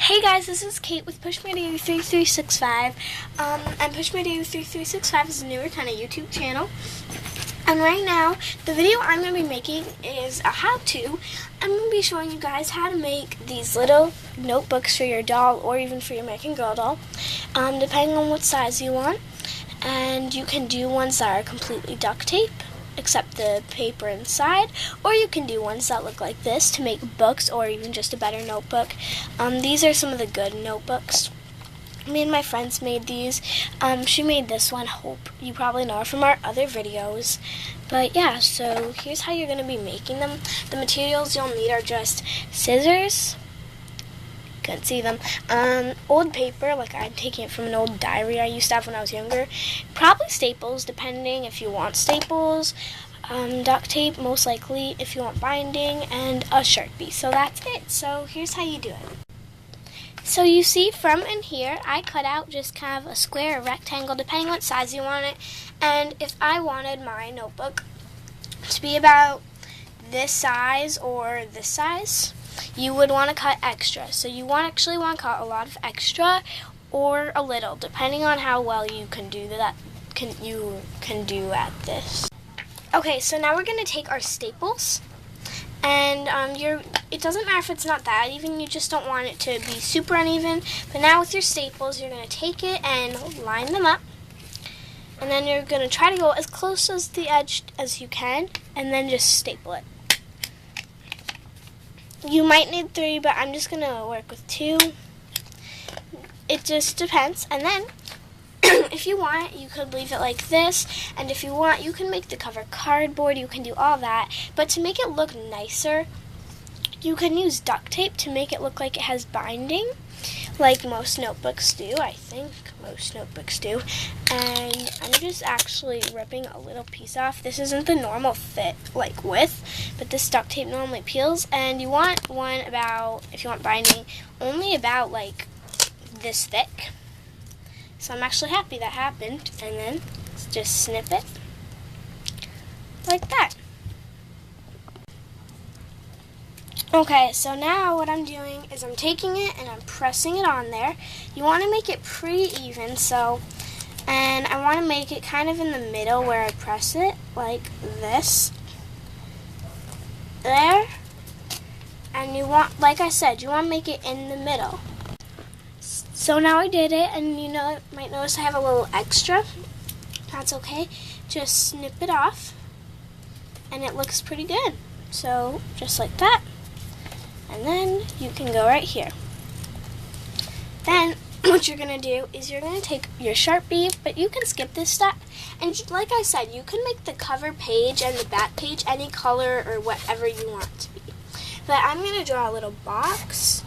Hey guys, this is Kate with Push Media 3365. And Push Media 3365 is a newer kind of YouTube channel. And right now, the video I'm going to be making is a how-to. I'm going to be showing you guys how to make these little notebooks for your doll or even for your American Girl doll, depending on what size you want. And you can do ones that are completely duct tape, except the paper inside, or you can do ones that look like this to make books or even just a better notebook. These are some of the good notebooks. Me and my friends made these. She made this one, Hope. You probably know her from our other videos. But yeah, so here's how you're going to be making them. The materials you'll need are just scissors. Couldn't see them. Old paper, like I'm taking it from an old diary I used to have when I was younger. Probably staples, depending if you want staples. Duct tape, most likely, if you want binding, and a Sharpie. So that's it. So here's how you do it. So you see from in here, I cut out just kind of a square or rectangle, depending what size you want it. And if I wanted my notebook to be about this size or this size, you would want to cut extra. So you actually want to cut a lot of extra or a little, depending on how well you can do that. You can do at this. Okay, so now we're going to take our staples, and it doesn't matter if it's not that even, you just don't want it to be super uneven. But now with your staples, you're going to take it and line them up, and then you're going to try to go as close as the edge as you can, and then just staple it. You might need 3, but I'm just going to work with 2. It just depends. And then, if you want, you could leave it like this. And if you want, you can make the cover cardboard. You can do all that. But to make it look nicer, you can use duct tape to make it look like it has binding, like most notebooks do. I think most notebooks do. And I'm just actually ripping a little piece off. This isn't the normal fit, like width, but this duct tape normally peels. And you want one about, if you want binding, only about like this thick. So I'm actually happy that happened. And then just snip it like that. Okay, so now what I'm doing is I'm taking it and I'm pressing it on there. You want to make it pretty even, and I want to make it kind of in the middle where I press it, like this. There. And you want, like I said, you want to make it in the middle. So now I did it, and you might notice I have a little extra. That's okay. Just snip it off, and it looks pretty good. So just like that. And then you can go right here. Then what you're going to do is you're going to take your Sharpie, but you can skip this step. And like I said, you can make the cover page and the back page any color or whatever you want it to be. But I'm going to draw a little box.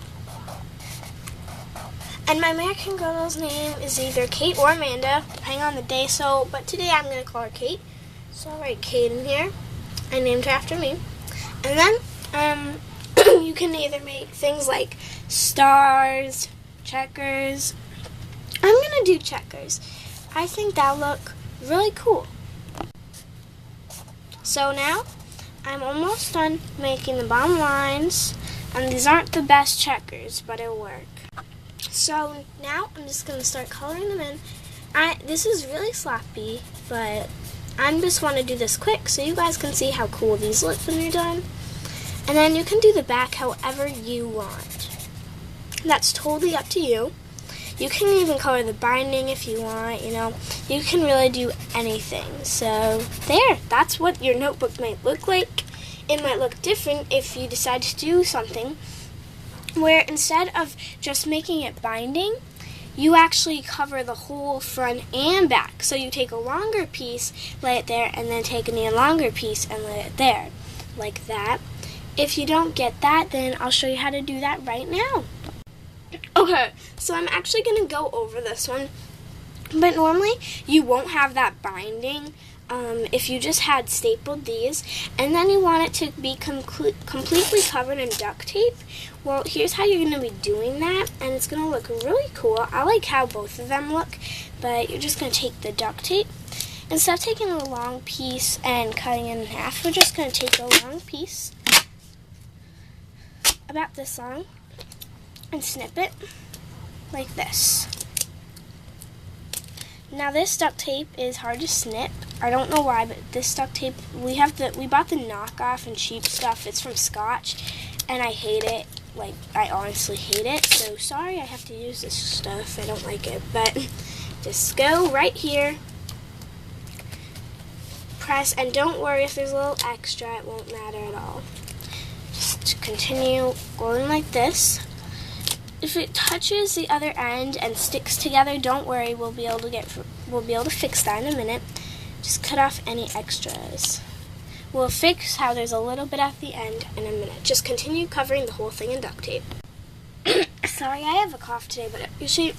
And my American Girl's name is either Kate or Amanda, depending on the day. But today I'm going to call her Kate. So I'll write Kate in here. I named her after me. And then you can either make things like stars, checkers. I'm going to do checkers. I think that'll look really cool. So now I'm almost done making the bottom lines. And these aren't the best checkers, but it'll work. So now I'm just going to start coloring them in. This is really sloppy, but I just want to do this quick so you guys can see how cool these look when you're done. And then you can do the back however you want. That's totally up to you. You can even color the binding if you want, You can really do anything. So there, that's what your notebook might look like. It might look different if you decide to do something where instead of just making it binding, you actually cover the whole front and back. So you take a longer piece, lay it there, and then take an even longer piece and lay it there, like that. If you don't get that, then I'll show you how to do that right now. Okay, so I'm actually going to go over this one, but normally you won't have that binding if you just had stapled these, and then you want it to be completely covered in duct tape. Well, here's how you're going to be doing that, and it's going to look really cool. I like how both of them look, but you're just going to take the duct tape. Instead of taking a long piece and cutting it in half, we're just going to take a long piece about this long, and snip it like this. Now this duct tape is hard to snip. I don't know why, but this duct tape, we bought the knockoff and cheap stuff. It's from Scotch, and I hate it. Like, I honestly hate it. So sorry I have to use this stuff. I don't like it, but just go right here, press, and don't worry if there's a little extra. It won't matter at all. Just continue going like this. If it touches the other end and sticks together, don't worry. We'll be able to fix that in a minute. Just cut off any extras. We'll fix how there's a little bit at the end in a minute. Just continue covering the whole thing in duct tape. Sorry, I have a cough today, but usually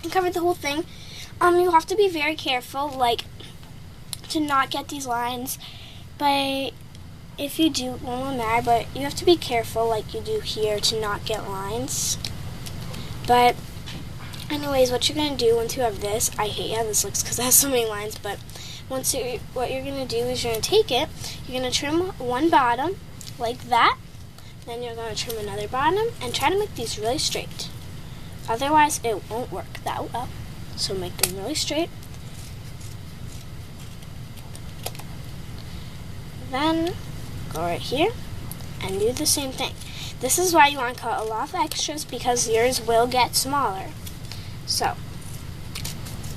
I covered the whole thing. You have to be very careful, like, to not get these lines. But if you do, it won't matter. But you have to be careful, like you do here, to not get lines. But anyways, what you're going to do once you have this, I hate how this looks because it has so many lines, but what you're going to do is you're going to take it, you're going to trim one bottom like that, then you're going to trim another bottom and try to make these really straight. Otherwise, it won't work that well. So make them really straight. Then go right here and do the same thing. This is why you want to cut a lot of extras, because yours will get smaller. So,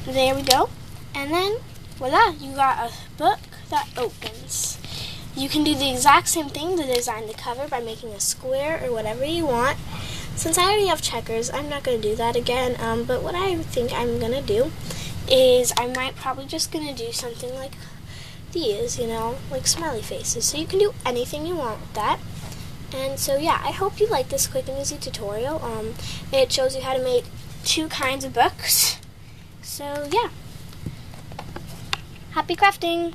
there we go. And then, voila, you got a book that opens. You can do the exact same thing to design the cover by making a square or whatever you want. Since I already have checkers, I'm not going to do that again. But what I think I'm going to do is I might probably just going to do something like these, you know, like smiley faces. So you can do anything you want with that. And so yeah, I hope you like this quick and easy tutorial. It shows you how to make 2 kinds of books. So yeah, happy crafting!